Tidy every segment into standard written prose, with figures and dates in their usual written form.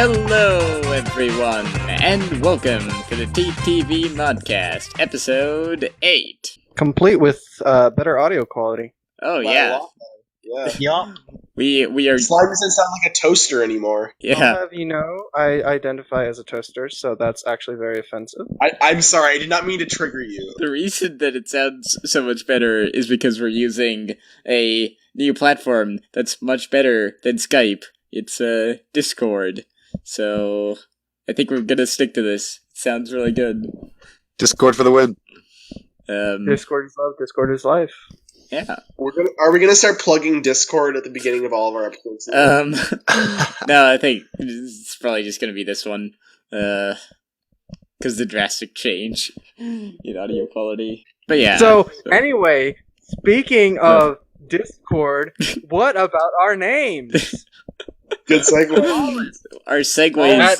Hello, everyone, and welcome to the TTV Modcast, episode 8. Complete with better audio quality. Oh, yeah. Yeah. We are... Slime doesn't sound like a toaster anymore. Yeah. I'll have you know, I identify as a toaster, so that's actually very offensive. I'm sorry, I did not mean to trigger you. The reason that it sounds so much better is because we're using a new platform that's much better than Skype. It's Discord. So, I think we're gonna stick to this. It sounds really good. Discord for the win. Discord is love, Discord is life. Yeah. Are we gonna start plugging Discord at the beginning of all of our episodes? No, I think it's probably just gonna be this one. Because the drastic change in audio quality. But yeah. So, anyway, speaking of Discord, what about our names? Good segue. Our segues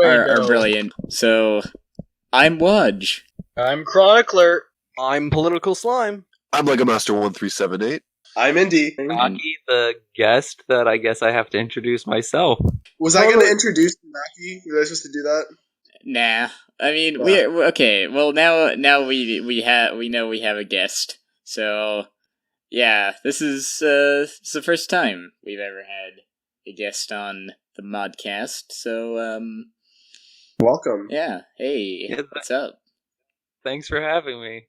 are brilliant. So, I'm Wudge. I'm Chronicler. I'm Political Slime. I'm Lego Master 1378. I'm Indy. Ranaki, the guest that I guess I have to introduce myself. Was I gonna introduce Ranaki? Was I supposed to do that? Nah. I mean, we're okay. Well, now we know we have a guest. So, yeah, this is the first time we've ever had a guest on the Modcast. So, Welcome. yeah. Hey, what's up? Thanks for having me.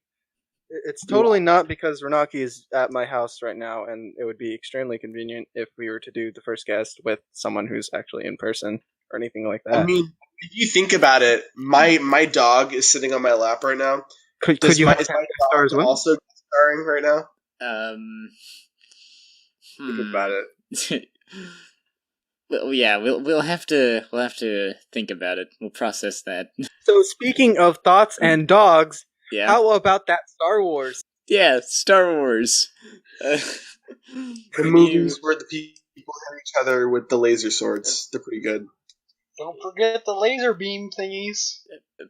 It's totally not because Ranaki is at my house right now, and it would be extremely convenient if we were to do the first guest with someone who's actually in person or anything like that. I mean, if you think about it, my dog is sitting on my lap right now. Could you is have my star as dog well? also starring right now? Think about it. Well, yeah, we'll have to think about it. We'll process that. So, speaking of thoughts and dogs, Yeah. how about that Star Wars? Yeah, Star Wars. The movies where the people hit each other with the laser swords. They're pretty good. Don't forget the laser beam thingies.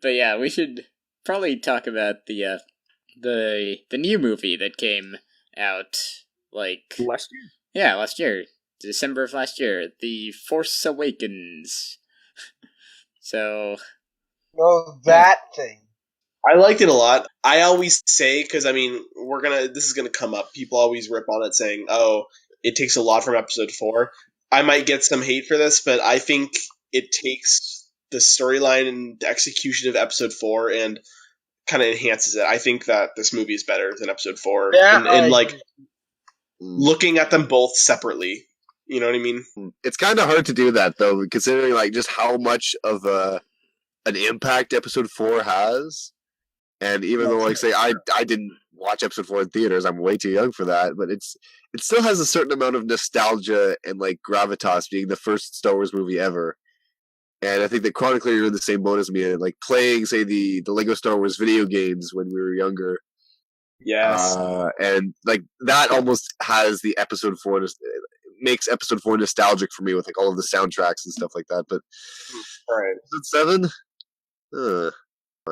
But yeah, we should probably talk about the new movie that came out like Last year. Yeah, last year, December of last year, The Force Awakens. So, Oh, that thing. I liked it a lot. I always say, because I mean, this is gonna come up. People always rip on it saying, "Oh, it takes a lot from episode 4." I might get some hate for this, but I think it takes the storyline and the execution of episode 4 and kind of enhances it. I think that this movie is better than episode 4, Yeah, and like looking at them both separately. You know what I mean? It's kind of hard to do that, though, considering like just how much of an impact episode 4 has. And even though, like, say, I didn't watch episode 4 in theaters, I'm way too young for that, but it still has a certain amount of nostalgia and, like, gravitas being the first Star Wars movie ever. And I think that Chronicler, you're in the same boat as me, and, like, playing, say, the Lego Star Wars video games when we were younger. Yes. And, like, that almost has the episode 4, makes episode 4 nostalgic for me with, like, all of the soundtracks and stuff like that, but All right. episode 7?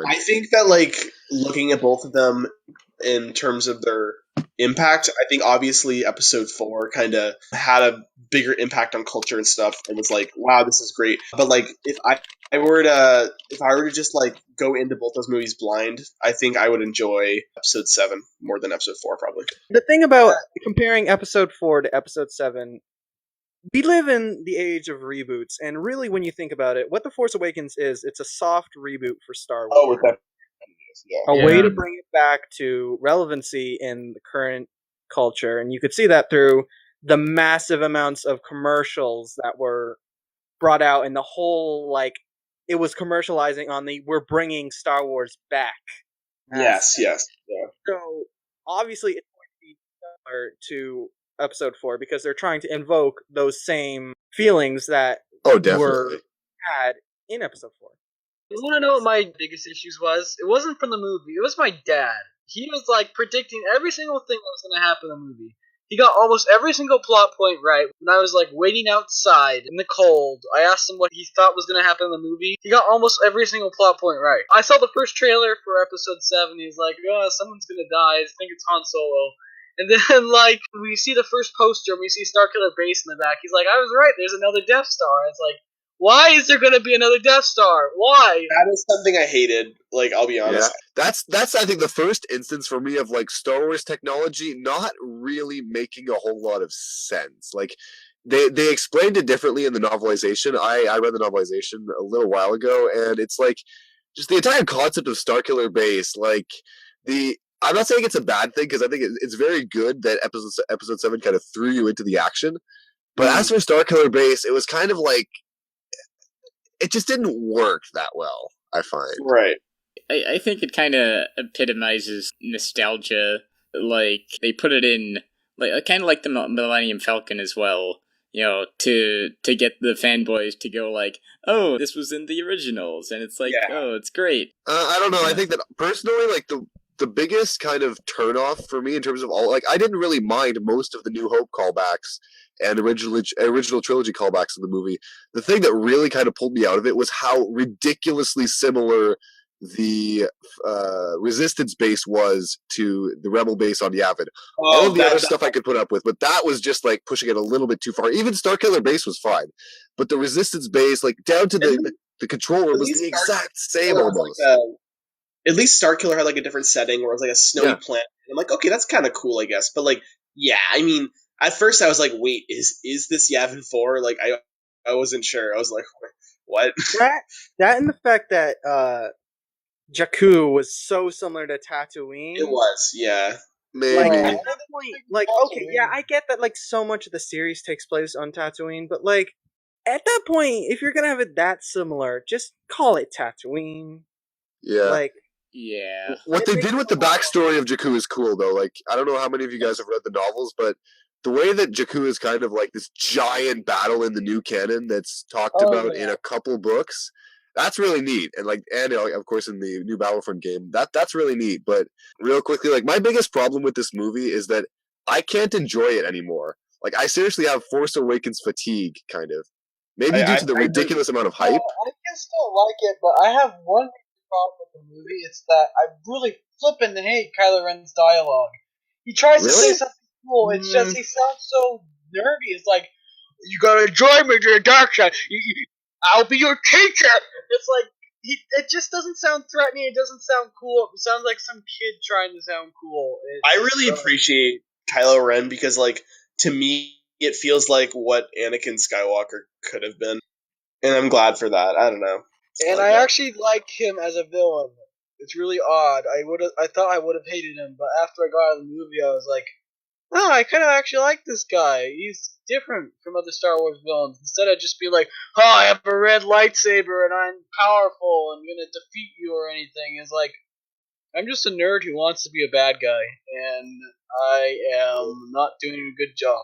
I think that, like, looking at both of them in terms of their impact, I think obviously episode 4 kind of had a bigger impact on culture and stuff, and was like, wow, this is great. But like, if I were to just like go into both those movies blind, I think I would enjoy episode 7 more than episode 4 probably. The thing about comparing episode 4 to episode 7, we live in the age of reboots, and really when you think about it, what The Force Awakens is, it's a soft reboot for Star Wars. Oh, with that. Yeah. A way to bring it back to relevancy in the current culture, and you could see that through the massive amounts of commercials that were brought out, and the whole, like, it was commercializing on we're bringing Star Wars back. Yes. Yeah. So, obviously, it's going to be similar to episode 4 because they're trying to invoke those same feelings that were had in episode 4. You want to know what my biggest issues was? It wasn't from the movie. It was my dad. He was like predicting every single thing that was going to happen in the movie. He got almost every single plot point right. When I was like waiting outside in the cold, I asked him what he thought was going to happen in the movie. He got almost every single plot point right. I saw the first trailer for episode 7. He was like, oh, someone's going to die. I think it's Han Solo. And then, like, we see the first poster and we see Starkiller Base in the back. He's like, I was right, there's another Death Star. It's like, Why is there going to be another Death Star? Why? That is something I hated. Like, I'll be honest. Yeah, that's I think the first instance for me of like Star Wars technology not really making a whole lot of sense. Like they explained it differently in the novelization. I read the novelization a little while ago, and it's like just the entire concept of Starkiller Base. Like I'm not saying it's a bad thing because I think it's very good that episode 7 kind of threw you into the action. But as for Starkiller Base, it was kind of like it just didn't work that well, I find. Right. I think it kind of epitomizes nostalgia. Like, they put it in, like kind of like the Millennium Falcon as well, you know, to get the fanboys to go like, oh, this was in the originals, and it's like, oh, it's great. I don't know, I think that personally, like, the biggest kind of turnoff for me in terms of all, like, I didn't really mind most of the New Hope callbacks and original trilogy callbacks in the movie. The thing that really kind of pulled me out of it was how ridiculously similar the Resistance base was to the Rebel base on Yavin. All of the other stuff I could put up with, but that was just like pushing it a little bit too far. Even Starkiller base was fine, but the Resistance base, like down to the control room, was the exact same almost. At least Starkiller had like a different setting where it was like a snowy planet. And I'm like, okay, that's kind of cool, I guess. But like, yeah, I mean, at first I was like, wait, is this Yavin 4? Like, I wasn't sure. I was like, what? That and the fact that Jakku was so similar to Tatooine. It was, yeah. Maybe. Like, at that point, like, okay, yeah, I get that, like, so much of the series takes place on Tatooine, but, like, at that point, if you're gonna have it that similar, just call it Tatooine. Yeah. Like, yeah. What they did with the backstory of Jakku is cool, though. Like, I don't know how many of you guys have read the novels, but the way that Jakku is kind of like this giant battle in the new canon that's talked about in a couple books, that's really neat. And like, and of course in the new Battlefront game, that's really neat. But real quickly, like, my biggest problem with this movie is that I can't enjoy it anymore. Like, I seriously have Force Awakens fatigue, kind of. Maybe due to the ridiculous amount of hype. I can still like it, but I have one problem with the movie. It's that I really flippin' hate Kylo Ren's dialogue. He tries to say something cool. It's just he sounds so nervy. It's like, you gotta join me to the dark side. I'll be your teacher. It's like it just doesn't sound threatening. It doesn't sound cool. It sounds like some kid trying to sound cool. I really appreciate Kylo Ren because, like, to me, it feels like what Anakin Skywalker could have been, and I'm glad for that. I don't know. And I actually like him as a villain. It's really odd. I thought I would have hated him, but after I got out of the movie, I was like, oh, I kind of actually like this guy. He's different from other Star Wars villains. Instead of just being like, oh, I have a red lightsaber and I'm powerful and gonna defeat you or anything. It's like, I'm just a nerd who wants to be a bad guy, and I am not doing a good job.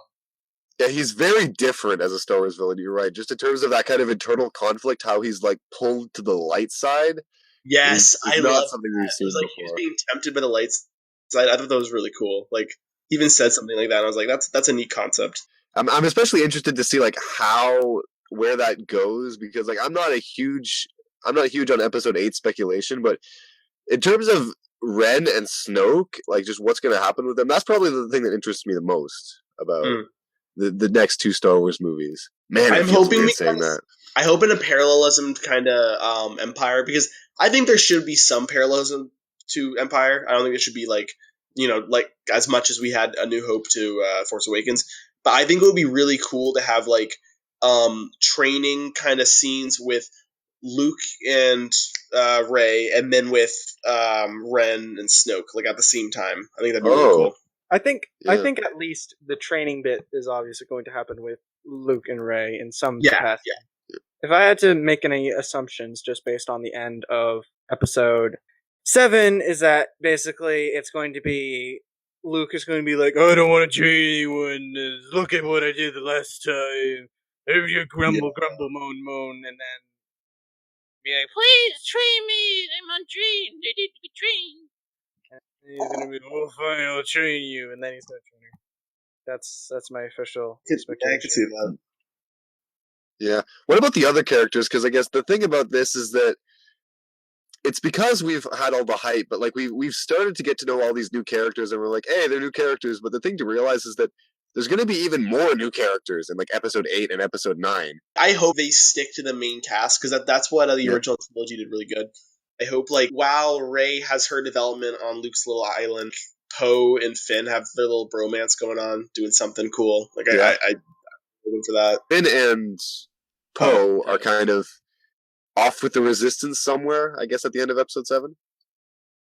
Yeah, he's very different as a Star Wars villain, you're right. Just in terms of that kind of internal conflict, how he's like pulled to the light side. Yes, I love something we've seen it was like before. he was being tempted by the light side. I thought that was really cool. Like, he even said something like that, and I was like, that's a neat concept. I'm especially interested to see like where that goes, because like I'm not huge on episode 8 speculation, but in terms of Ren and Snoke, like just what's going to happen with them, that's probably the thing that interests me the most about the next 2 Star Wars movies. Man, I'm hoping saying that. I hope in a parallelism kind of Empire, because I think there should be some parallelism to Empire. I don't think it should be like, you know, like as much as we had A New Hope to Force Awakens. But I think it would be really cool to have like training kind of scenes with Luke and Rey, and then with Ren and Snoke, like at the same time. I think that'd be really cool. I think at least the training bit is obviously going to happen with Luke and Rey in some capacity. Yeah. If I had to make any assumptions just based on the end of episode 7, is that basically it's going to be Luke is going to be like, I don't want to train anyone. Look at what I did the last time. If you grumble, moan, and then be like, please train me. I'm untrained. I need to be trained. And he's gonna be, oh fine, I'll train you, and then he's not training. That's my official expectation. I can see that. Yeah. What about the other characters? Because I guess the thing about this is that it's because we've had all the hype, but like we've started to get to know all these new characters, and we're like, hey, they're new characters. But the thing to realize is that there's going to be even more new characters in like episode 8 and episode 9. I hope they stick to the main cast, because that's what the original trilogy did really good. I hope, like, while Rey has her development on Luke's little island, Poe and Finn have their little bromance going on, doing something cool. Like, I'm looking for that. Finn and Poe are kind of off with the Resistance somewhere, I guess, at the end of episode 7.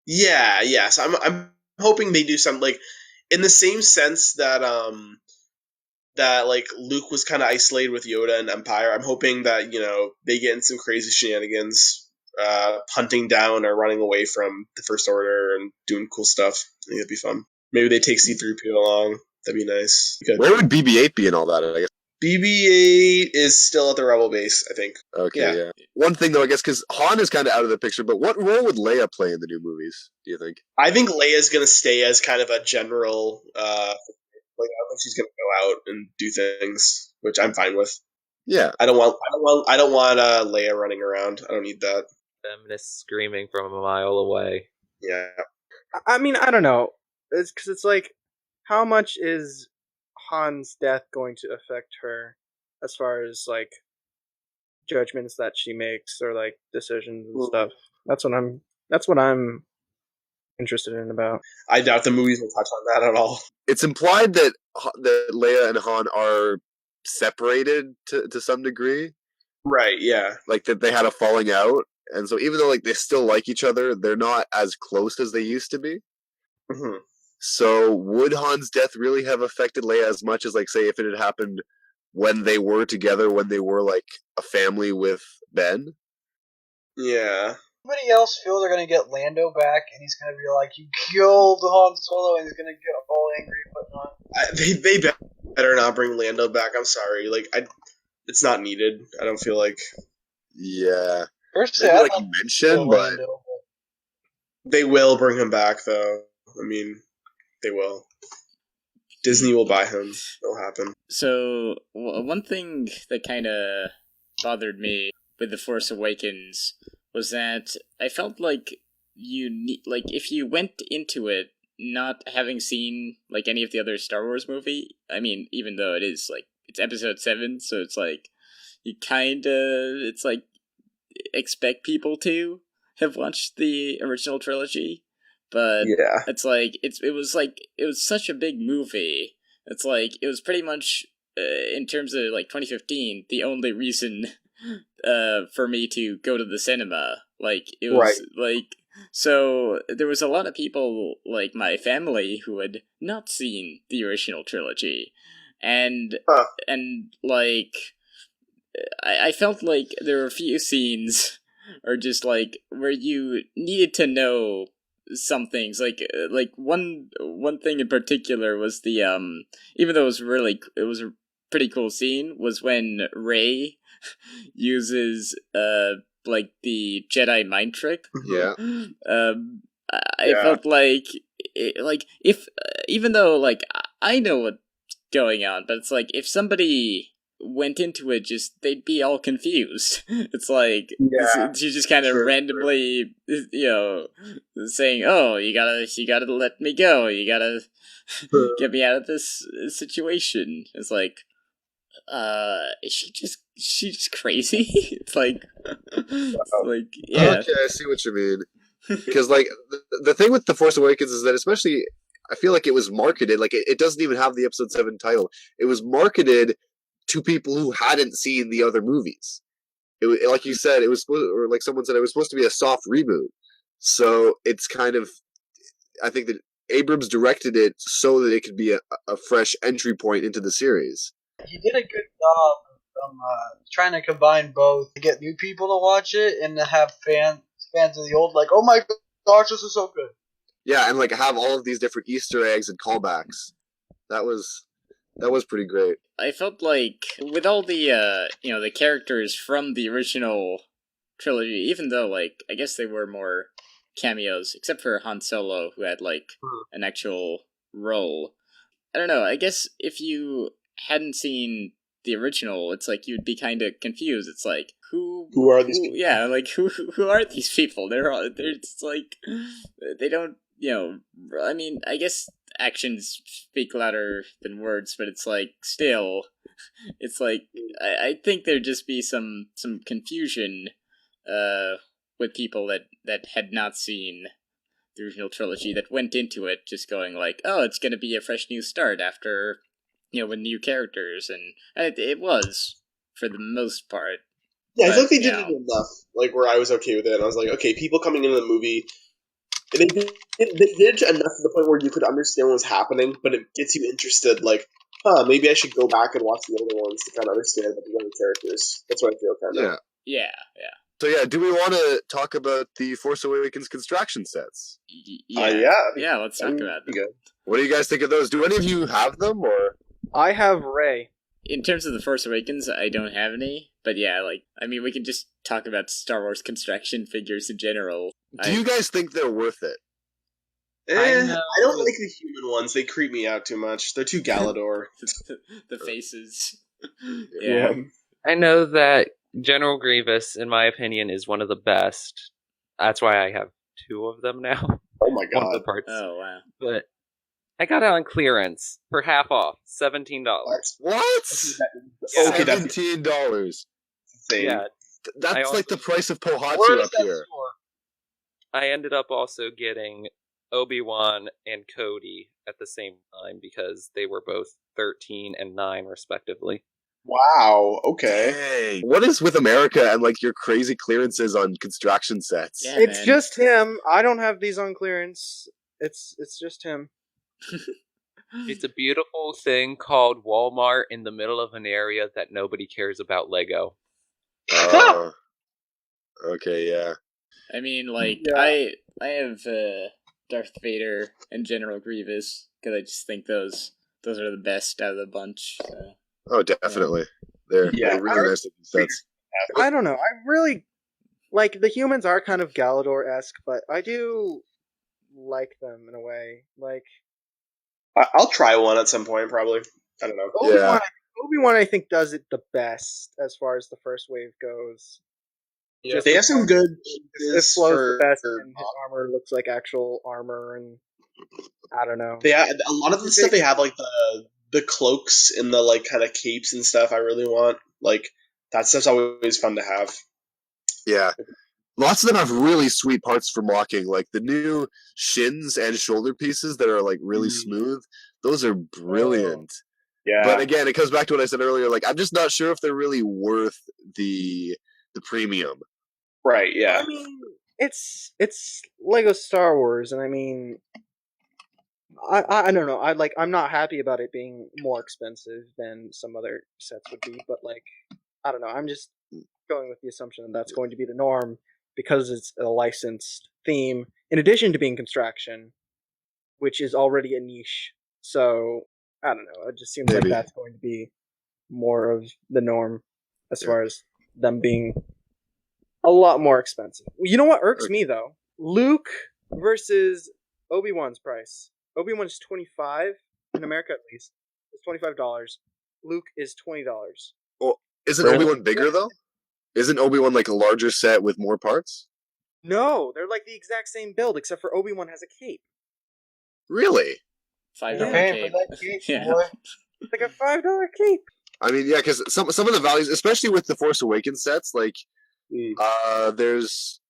Yeah. So I'm hoping they do something, like, in the same sense that that like Luke was kind of isolated with Yoda and Empire. I'm hoping that, you know, they get in some crazy shenanigans, hunting down or running away from the First Order and doing cool stuff. I think that'd be fun. Maybe they take C-3PO along. That'd be nice. Where would BB-8 be in all that, I guess? BB-8 is still at the Rebel base, I think. Okay, yeah. One thing, though, I guess, because Han is kind of out of the picture, but what role would Leia play in the new movies, do you think? I think Leia's going to stay as kind of a general, like, I don't think she's going to go out and do things, which I'm fine with. Yeah. I don't want Leia running around. I don't need that. Feminists screaming from a mile away. Yeah. I mean, I don't know. It's because it's like, how much is Han's death going to affect her as far as like judgments that she makes or like decisions and stuff? That's what I'm interested in about. I doubt the movies will touch on that at all. It's implied that Leia and Han are separated to some degree. Right, yeah. Like that they had a falling out, and so even though like they still like each other, they're not as close as they used to be. Mm-hmm. So would Han's death really have affected Leia as much as, like, say, if it had happened when they were together, when they were like a family with Ben? Yeah. Anybody else feel they're gonna get Lando back and he's gonna be like, "You killed Han Solo," and he's gonna get all angry and whatnot? They better not bring Lando back. I'm sorry. Like, it's not needed. I don't feel like. Yeah. Personally, Maybe, I like you mentioned, but Lando, They will bring him back, though. I mean, they will. Disney will buy him. It'll happen. So, one thing that kind of bothered me with The Force Awakens was that I felt like if you went into it not having seen like any of the other Star Wars movie, I mean, even though it is like it's episode 7, so it's like you it's like expect people to have watched the original trilogy, but Yeah. it's like it was such a big movie. It's like it was pretty much in terms of like 2015 the only reason for me to go to the cinema. Like it was like, so there was a lot of people like my family who had not seen the original trilogy, and like I felt like there were a few scenes or just like where you needed to know some things. Like one thing in particular was the even though it was a pretty cool scene, was when Rey uses like the Jedi mind trick. yeah. I felt like if even though like I know what's going on, but it's like if somebody went into it, just they'd be all confused. It's like she just kind of randomly, saying, "Oh, you gotta let me go. You gotta get me out of this situation." It's like, is she just crazy? It's like, yeah. Okay, I see what you mean. Because like the thing with The Force Awakens is that, especially, I feel like it was marketed like it doesn't even have the episode 7 title. It was marketed to people who hadn't seen the other movies. It, like you said, it was supposed, or like someone said, it was supposed to be a soft reboot. So it's kind of, I think that Abrams directed it so that it could be a fresh entry point into the series. He did a good job of trying to combine both, to get new people to watch it and to have fans of the old like, "Oh my gosh, this is so good." Yeah, and like have all of these different Easter eggs and callbacks. That was pretty great. I felt like with all the the characters from the original trilogy, even though like I guess they were more cameos, except for Han Solo, who had like an actual role. I don't know. I guess if you hadn't seen the original, it's like you'd be kind of confused. It's like who are these people? Yeah, like who are these people? They're just like they don't. I mean, I guess actions speak louder than words, but it's like still, it's like I think there'd just be some confusion, with people that had not seen the original trilogy that went into it just going like, oh, it's gonna be a fresh new start after, with new characters, and it was for the most part. Yeah, I But, feel like they did it enough, like where I was okay with it. And I was like, okay, people coming into the movie, they did it enough to the point where you could understand what was happening, but it gets you interested. Like, maybe I should go back and watch the older ones to kind of understand about the younger characters. That's what I feel kind of. Yeah. So yeah, do we want to talk about the Force Awakens construction sets? Yeah. Let's talk about them. What do you guys think of those? Do any of you have them, or? I have Rey. In terms of the Force Awakens, I don't have any, but yeah, we can just talk about Star Wars construction figures in general. Do you guys think they're worth it? I don't like the human ones. They creep me out too much. They're too Galador. The faces. Yeah. I know that General Grievous, in my opinion, is one of the best. That's why I have 2 of them now. Oh my god. One of the parts. Oh wow. But I got it on clearance for half off, $17. What? Okay, that's $17. insane. Yeah, That's like the price of Where Pohatsu is up that here. store? I ended up also getting Obi-Wan and Cody at the same time because they were both 13 and 9 respectively. Wow. Okay. Dang. What is with America and like your crazy clearances on construction sets? Yeah, It's man. just him. I don't have these on clearance. It's just him. It's a beautiful thing called Walmart in the middle of an area that nobody cares about Lego. Okay, yeah. I mean, Yeah. I have Darth Vader and General Grievous because I just think those are the best out of the bunch. So. Oh, definitely. They're really nice looking sets. I don't know. I really like the humans are kind of Galador-esque, but I do like them in a way. Like I'll try one at some point, probably. I don't know. Obi-Wan, I think, does it the best as far as the first wave goes. Yeah. They have some good. It flows the best, and his armor looks like actual armor, and I don't know. A lot of the stuff they have, like the cloaks and the like kind of capes and stuff. I really want that stuff's always fun to have. Yeah. Lots of them have really sweet parts for mocking, like the new shins and shoulder pieces that are like really smooth. Those are brilliant. Yeah. But again, it comes back to what I said earlier. Like, I'm just not sure if they're really worth the premium. Right. Yeah. I mean, it's Lego Star Wars, and I mean, I don't know. I'm not happy about it being more expensive than some other sets would be, but I don't know. I'm just going with the assumption that that's going to be the norm because it's a licensed theme, in addition to being construction, which is already a niche. So I don't know. It just seems like that's going to be more of the norm as far as them being a lot more expensive. You know what irks me though? Luke versus Obi-Wan's price. Obi-Wan's $25 in America, at least. It's $25. Luke is $20. Well, isn't Obi-Wan bigger though? Isn't Obi-Wan like a larger set with more parts? No, they're like the exact same build, except for Obi-Wan has a cape. Really? $5 You're paying cape. for that cape, Yeah. boy. It's like a $5 cape. I mean, yeah, because some of the values, especially with the Force Awakens sets, like there's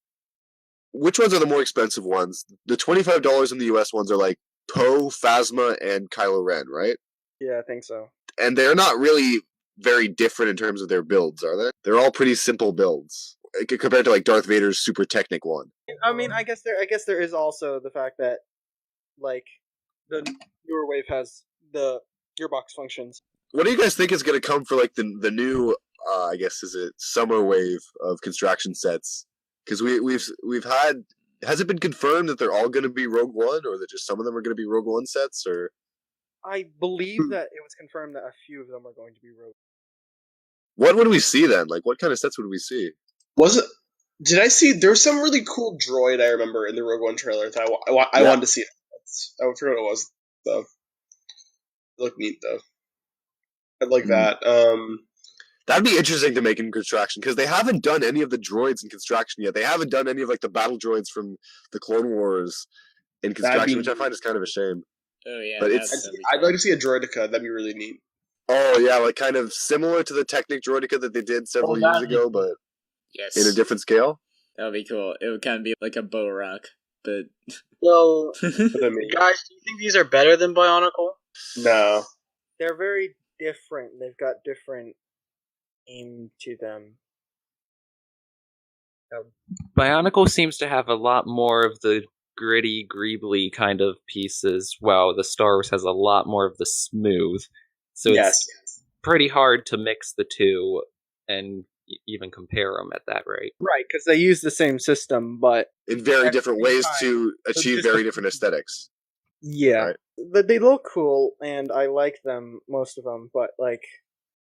which ones are the more expensive ones? The $25 in the US ones are like Poe, Phasma, and Kylo Ren, right? Yeah, I think so. And they're not really very different in terms of their builds, are they? They're all pretty simple builds compared to like Darth Vader's super technic one. I mean, I guess there is also the fact that like the newer wave has the gearbox functions. What do you guys think is going to come for like the new? I guess is it summer wave of construction sets? Because we've had. Has it been confirmed that they're all going to be Rogue One, or that just some of them are going to be Rogue One sets? Or I believe that it was confirmed that a few of them are going to be Rogue. what would we see then? Like, what kind of sets would we see? Did I see? There was some really cool droid I remember in the Rogue One trailer that I wanted to see. I forgot what it was though. It looked neat though. I'd like that. That'd be interesting to make in construction because they haven't done any of the droids in construction yet. They haven't done any of like the battle droids from the Clone Wars in construction, which I find is kind of a shame. Oh yeah, But that's it's- gonna be I'd cool. like to see a droidica. That'd be really neat. Oh yeah, like kind of similar to the Technic Droidica that they did several years that'd be ago, cool. but Yes, in a different scale. that would be cool. It would kind of be like a bow rock, but So, But I mean, guys, do you think these are better than Bionicle? no. They're very different. They've got different aim to them. Bionicle seems to have a lot more of the gritty, greebly kind of pieces, while the Star Wars has a lot more of the smooth. So Yes. it's pretty hard to mix the two and even compare them at that rate. Right, because they use the same system, but In very At the different same ways time, to achieve just very a- different aesthetics. yeah, Right. but they look cool, and I like them, most of them. But like,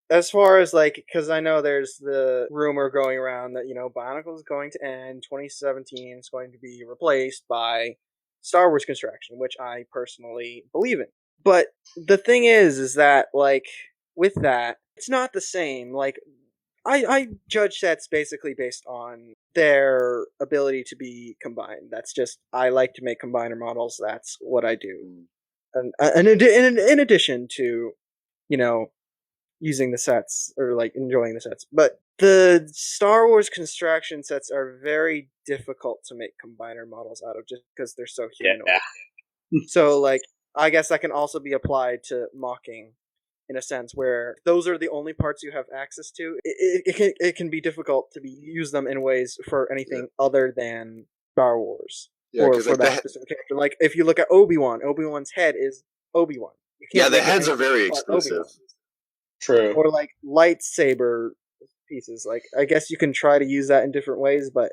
as far as like, because I know there's the rumor going around that Bionicle is going to end 2017. It's going to be replaced by Star Wars Constraction, which I personally believe in. But the thing is that like with that, it's not the same. Like, I judge sets basically based on their ability to be combined. That's just, I like to make combiner models. That's what I do. And in addition to, using the sets or like enjoying the sets, but the Star Wars Constraction sets are very difficult to make combiner models out of just because they're so humanoid. So like, I guess that can also be applied to mocking, in a sense, where those are the only parts you have access to. It can be difficult to use them in ways for anything other than Star Wars, Yeah, or 'cause, for like, that specific character. Like if you look at Obi-Wan, Obi-Wan's head is Obi-Wan. You Yeah, can't the make it heads are anything very but exclusive. Obi-Wan. True. Or like lightsaber pieces. Like I guess you can try to use that in different ways, but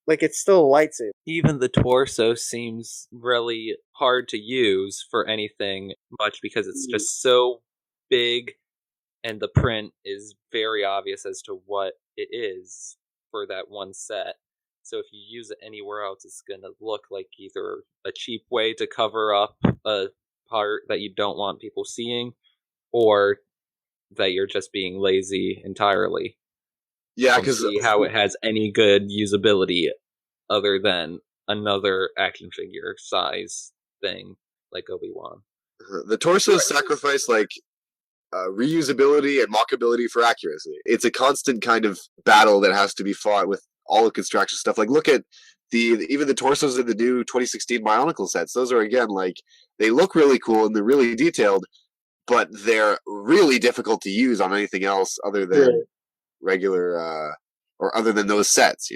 like it's still a lightsaber. Even the torso seems really hard to use for anything much because it's just so big and the print is very obvious as to what it is for that one set. So if you use it anywhere else, it's going to look like either a cheap way to cover up a part that you don't want people seeing, or that you're just being lazy entirely. Yeah, I don't because see how it has any good usability other than another action figure size thing like Obi-Wan. the torsos sacrifice like reusability and mockability for accuracy. It's a constant kind of battle that has to be fought with all the construction stuff. Like look at even the torsos in the new 2016 Bionicle sets. Those are again like they look really cool and they're really detailed, but they're really difficult to use on anything else other than regular or other than those sets,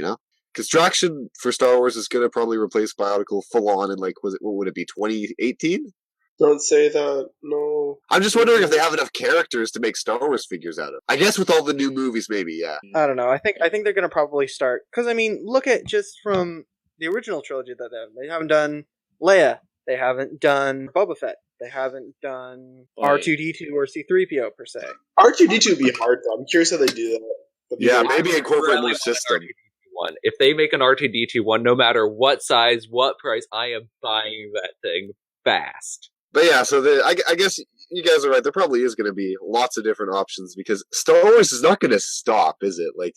Construction for Star Wars is going to probably replace Bionicle full on in like what would it be 2018? Don't say that. No. I'm just wondering if they have enough characters to make Star Wars figures out of. I guess with all the new movies, maybe, yeah. I don't know. I think they're gonna probably start, because I mean, look at just from the original trilogy that they haven't done Leia, they haven't done Boba Fett, they haven't done R2D2 or C3PO per se. R2D2 would be hard though. I'm curious how they do that. That'd be Yeah, very maybe cool. incorporate really more want an system. R2D2 one. If they make an R2D2 one, no matter what size, what price, I am buying that thing fast. But yeah, so I guess you guys are right. There probably is going to be lots of different options because Star Wars is not going to stop, is it? Like,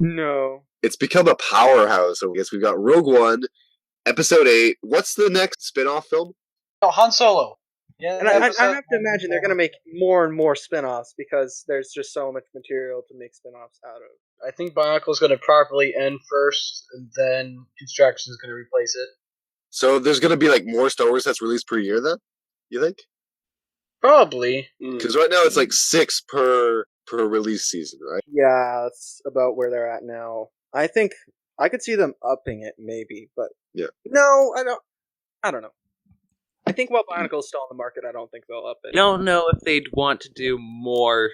No. it's become a powerhouse. So I guess we've got Rogue One, Episode 8. What's the next spin-off film? Oh, Han Solo. Yeah, And I have to imagine they're gonna make more and more spin-offs because there's just so much material to make spin-offs out of. I think Bionicle's going to properly end first, and then Construction is going to replace it. So there's going to be like more Star Wars sets released per year then? You think? Probably. Because right now it's like 6 per release season, right? Yeah, that's about where they're at now. I think I could see them upping it maybe, but Yeah. No, I don't know. I think while Bionicle is still on the market, I don't think they'll up it. I don't know if they'd want to do more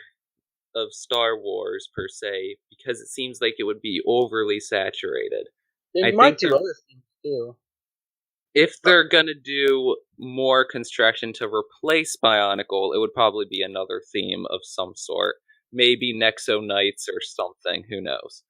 of Star Wars per se, because it seems like it would be overly saturated. They I might think do they're- other things too. If they're gonna do more construction to replace Bionicle, it would probably be another theme of some sort. Maybe Nexo Knights or something, who knows.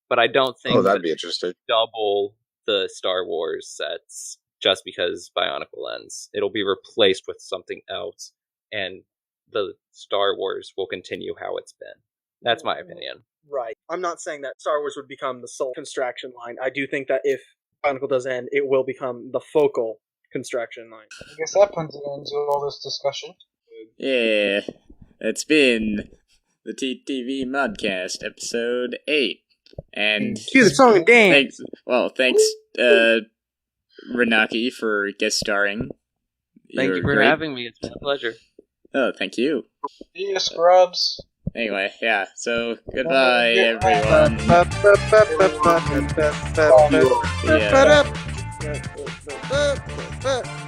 But I don't think Oh, that'd that be interesting. double the Star Wars sets just because Bionicle ends. It'll be replaced with something else, and the Star Wars will continue how it's been. That's my opinion. Right. I'm not saying that Star Wars would become the sole construction line. I do think that if Bionicle does end, it will become the focal construction line. I guess that puts an end to all this discussion. Yeah, it's been the TTV Modcast, episode 8. And Cue the song and dance. Thanks, Ranaki, for guest starring. Thank you for having me. It's been a pleasure. Oh, thank you. See ya, scrubs. Anyway, yeah, so goodbye, everyone. Yeah.